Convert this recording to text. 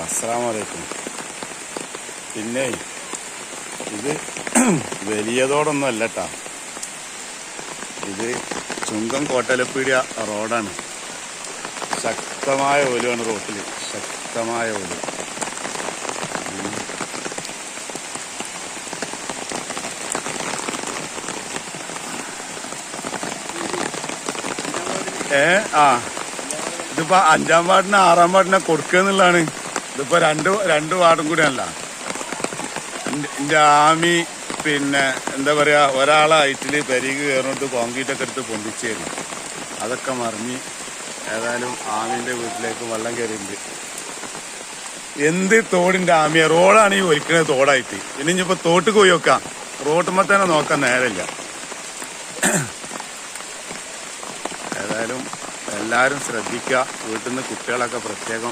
അസ്സലാമു അലൈക്കും. പിന്നെ ഇത് വലിയതോടൊന്നും അല്ലട്ടാ, ഇത് ചുങ്കം കോട്ടലപ്പീടിയ റോഡാണ്. ശക്തമായ ഓലുവാണ് റോട്ടിൽ, ശക്തമായ ഓല്. ഇതിപ്പോ 5-ാം വാർഡിന് 6-ാം വാർഡിനെ കൊടുക്കുക എന്നുള്ളതാണ്. ഇതിപ്പോ രണ്ട് വാർഡും കൂടിയല്ല. എന്റെ ആമി പിന്നെ എന്താ പറയാ, ഒരാളെ ഹൈറ്റില് പെരീക്ക് കയറിട്ട് കോൺക്രീറ്റ് ഒക്കെ എടുത്ത് പൊന്തിച്ചേരും. അതൊക്കെ മറിഞ്ഞ് ഏതായാലും ആമിന്റെ വീട്ടിലേക്ക് വെള്ളം കയറിയിട്ടുണ്ട്. എന്ത് തോടിന്റെ ആമിയ, റോഡാണ് ഈ ഒലിക്കുന്നത് തോടായിട്ട്. ഇനി ഇനിയിപ്പോ തോട്ടിൽ പോയി വെക്കാം, റോട്ടുമ്പോ തന്നെ നോക്കാൻ നേരമില്ല. ഏതായാലും എല്ലാവരും ശ്രദ്ധിക്കുക. വീട്ടിൽ നിന്ന് കുട്ടികളൊക്കെ പ്രത്യേകം